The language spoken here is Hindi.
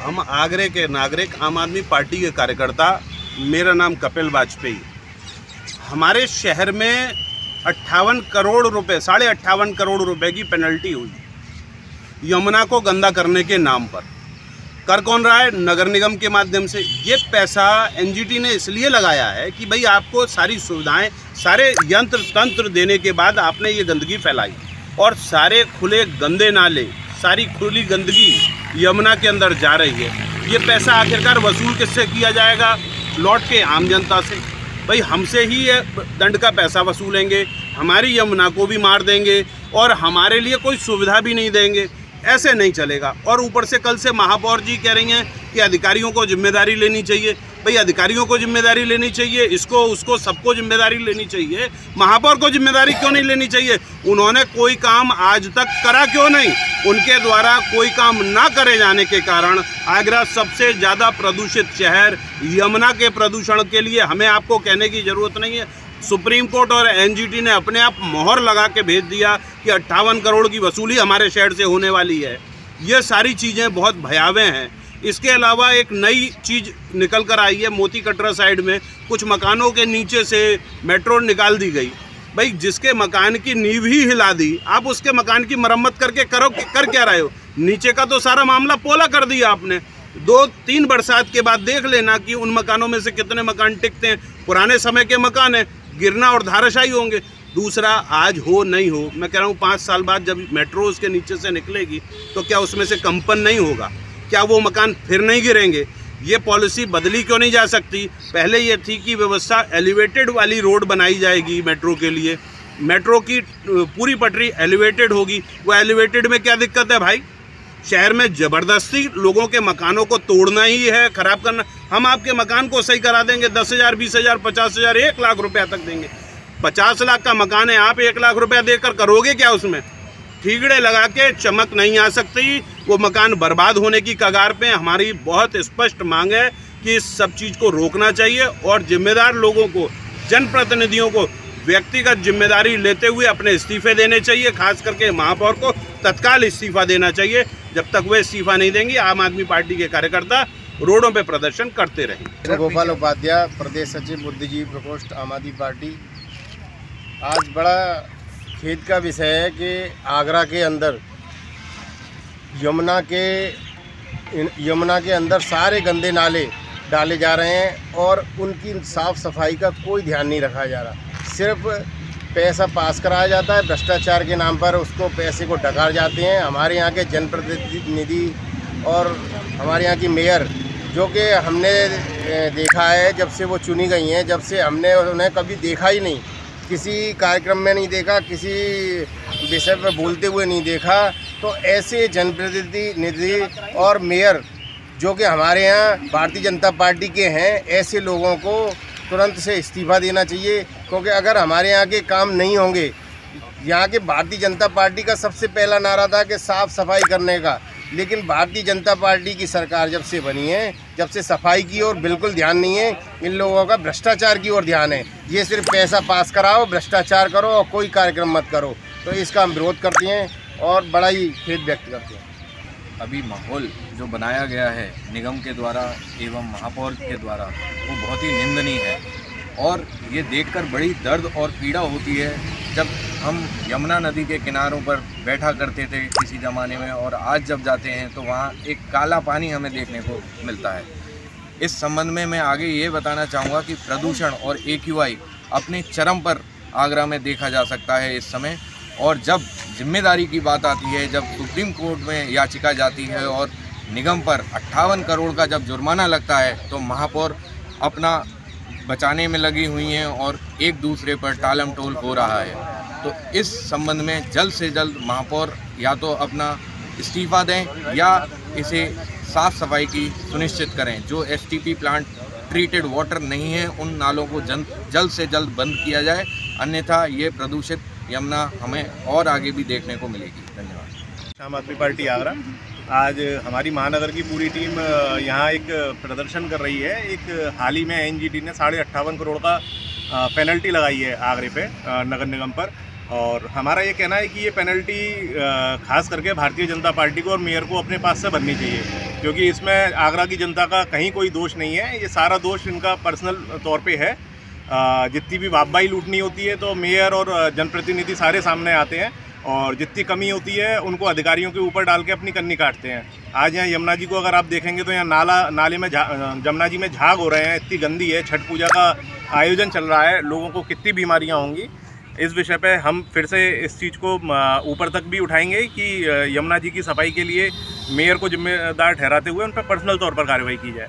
हम आगरे के नागरिक, आम आदमी पार्टी के कार्यकर्ता, मेरा नाम कपिल वाजपेयी। हमारे शहर में 58 करोड़ रुपए, 58.5 करोड़ रुपए की पेनल्टी हुई यमुना को गंदा करने के नाम पर। कर कौन रहा है? नगर निगम के माध्यम से। ये पैसा एनजीटी ने इसलिए लगाया है कि भाई आपको सारी सुविधाएं, सारे यंत्र तंत्र देने के बाद आपने ये गंदगी फैलाई और सारे खुले गंदे नाले, सारी खुली गंदगी यमुना के अंदर जा रही है। ये पैसा आखिरकार वसूल किससे किया जाएगा? लौट के आम जनता से। भाई हमसे ही ये दंड का पैसा वसूलेंगे, हमारी यमुना को भी मार देंगे और हमारे लिए कोई सुविधा भी नहीं देंगे। ऐसे नहीं चलेगा। और ऊपर से कल से महापौर जी कह रही हैं कि अधिकारियों को जिम्मेदारी लेनी चाहिए। भाई अधिकारियों को जिम्मेदारी लेनी चाहिए, इसको उसको सबको जिम्मेदारी लेनी चाहिए। महापौर को जिम्मेदारी क्यों नहीं लेनी चाहिए? उन्होंने कोई काम आज तक करा क्यों नहीं? उनके द्वारा कोई काम ना करे जाने के कारण आगरा सबसे ज़्यादा प्रदूषित शहर। यमुना के प्रदूषण के लिए हमें आपको कहने की ज़रूरत नहीं है। सुप्रीम कोर्ट और एनजीटी ने अपने आप मोहर लगा के भेज दिया कि 58 करोड़ की वसूली हमारे शहर से होने वाली है। ये सारी चीज़ें बहुत भयावह हैं। इसके अलावा एक नई चीज़ निकल कर आई है, मोती कटरा साइड में कुछ मकानों के नीचे से मेट्रो निकाल दी गई। भाई जिसके मकान की नींव ही हिला दी, आप उसके मकान की मरम्मत करके कर क्या रहे हो? नीचे का तो सारा मामला पोला कर दिया आपने। 2-3 बरसात के बाद देख लेना कि उन मकानों में से कितने मकान टिकते हैं। पुराने समय के मकान हैं, गिरना और धाराशायी होंगे। दूसरा, आज हो नहीं हो, मैं कह रहा हूँ 5 साल बाद जब मेट्रो उसके नीचे से निकलेगी तो क्या उसमें से कंपन नहीं होगा? क्या वो मकान फिर नहीं गिरेंगे? ये पॉलिसी बदली क्यों नहीं जा सकती? पहले ये थी कि व्यवस्था एलिवेटेड वाली रोड बनाई जाएगी मेट्रो के लिए, मेट्रो की पूरी पटरी एलिवेटेड होगी। वो एलिवेटेड में क्या दिक्कत है भाई? शहर में ज़बरदस्ती लोगों के मकानों को तोड़ना ही है, ख़राब करना। हम आपके मकान को सही करा देंगे, 10,000, 20,000, 50,000, 1 लाख रुपया तक देंगे। 50 लाख का मकान है, आप 1 लाख रुपया देकर करोगे क्या उसमें? ठीकड़े लगा के चमक नहीं आ सकती। वो मकान बर्बाद होने की कगार पे। हमारी बहुत स्पष्ट मांग है कि इस सब चीज़ को रोकना चाहिए और जिम्मेदार लोगों को, जनप्रतिनिधियों को व्यक्तिगत जिम्मेदारी लेते हुए अपने इस्तीफे देने चाहिए। खास करके महापौर को तत्काल इस्तीफा देना चाहिए। जब तक वे इस्तीफा नहीं देंगी, आम आदमी पार्टी के कार्यकर्ता रोडों पे प्रदर्शन करते रहेंगे। गोपाल उपाध्याय, प्रदेश सचिव बुद्धिजीवी प्रकोष्ठ, आम आदमी पार्टी। आज बड़ा खेद का विषय है कि आगरा के अंदर यमुना के अंदर सारे गंदे नाले डाले जा रहे हैं और उनकी साफ सफाई का कोई ध्यान नहीं रखा जा रहा। सिर्फ पैसा पास कराया जाता है, भ्रष्टाचार के नाम पर उसको पैसे को डकार जाते हैं। हमारे यहाँ के जनप्रतिनिधि और हमारे यहाँ की मेयर, जो कि हमने देखा है जब से वो चुनी गई हैं, जब से हमने उन्हें कभी देखा ही नहीं, किसी कार्यक्रम में नहीं देखा, किसी विषय पर बोलते हुए नहीं देखा। तो ऐसे जनप्रतिनिधि और मेयर जो कि हमारे यहाँ भारतीय जनता पार्टी के हैं, ऐसे लोगों को तुरंत से इस्तीफा देना चाहिए। क्योंकि अगर हमारे यहाँ के काम नहीं होंगे, यहाँ के भारतीय जनता पार्टी का सबसे पहला नारा था कि साफ़ सफाई करने का, लेकिन भारतीय जनता पार्टी की सरकार जब से बनी है, जब से सफाई की ओर बिल्कुल ध्यान नहीं है। इन लोगों का भ्रष्टाचार की ओर ध्यान है। ये सिर्फ पैसा पास कराओ, भ्रष्टाचार करो और कोई कार्यक्रम मत करो। तो इसका हम विरोध करते हैं और बड़ा ही खेद व्यक्त करते हैं। अभी माहौल जो बनाया गया है निगम के द्वारा एवं महापौर के द्वारा, वो बहुत ही निंदनीय है और ये देखकर बड़ी दर्द और पीड़ा होती है। जब हम यमुना नदी के किनारों पर बैठा करते थे किसी ज़माने में, और आज जब जाते हैं तो वहाँ एक काला पानी हमें देखने को मिलता है। इस संबंध में मैं आगे ये बताना चाहूँगा कि प्रदूषण और AQI अपने चरम पर आगरा में देखा जा सकता है इस समय। और जब जिम्मेदारी की बात आती है, जब सुप्रीम कोर्ट में याचिका जाती है और निगम पर 58 करोड़ का जब जुर्माना लगता है, तो महापौर अपना बचाने में लगी हुई हैं और एक दूसरे पर टालम टोल हो रहा है। तो इस संबंध में जल्द से जल्द महापौर या तो अपना इस्तीफा दें या इसे साफ़ सफाई की सुनिश्चित करें। जो STP प्लांट ट्रीटेड वाटर नहीं है, उन नालों को जल्द से जल्द बंद किया जाए, अन्यथा ये प्रदूषित यमुना हमें और आगे भी देखने को मिलेगी। धन्यवाद। आम आदमी पार्टी आगरा, आज हमारी महानगर की पूरी टीम यहाँ एक प्रदर्शन कर रही है। एक हाल ही में एनजीटी ने 58.5 करोड़ का पेनल्टी लगाई है आगरे पे, नगर निगम पर। और हमारा ये कहना है कि ये पेनल्टी खास करके भारतीय जनता पार्टी को और मेयर को अपने पास से भरनी चाहिए। क्योंकि इसमें आगरा की जनता का कहीं कोई दोष नहीं है, ये सारा दोष इनका पर्सनल तौर पे है। जितनी भी वाहवाही लूटनी होती है तो मेयर और जनप्रतिनिधि सारे सामने आते हैं, और जितनी कमी होती है उनको अधिकारियों के ऊपर डाल के अपनी कन्नी काटते हैं। आज यहाँ यमुना जी को अगर आप देखेंगे तो यहाँ नाले में यमुना जी में झाग हो रहे हैं, इतनी गंदी है। छठ पूजा का आयोजन चल रहा है, लोगों को कितनी बीमारियाँ होंगी। इस विषय पे हम फिर से इस चीज़ को ऊपर तक भी उठाएंगे कि यमुना जी की सफाई के लिए मेयर को जिम्मेदार ठहराते हुए उन पर पर्सनल तौर पर कार्रवाई की जाए।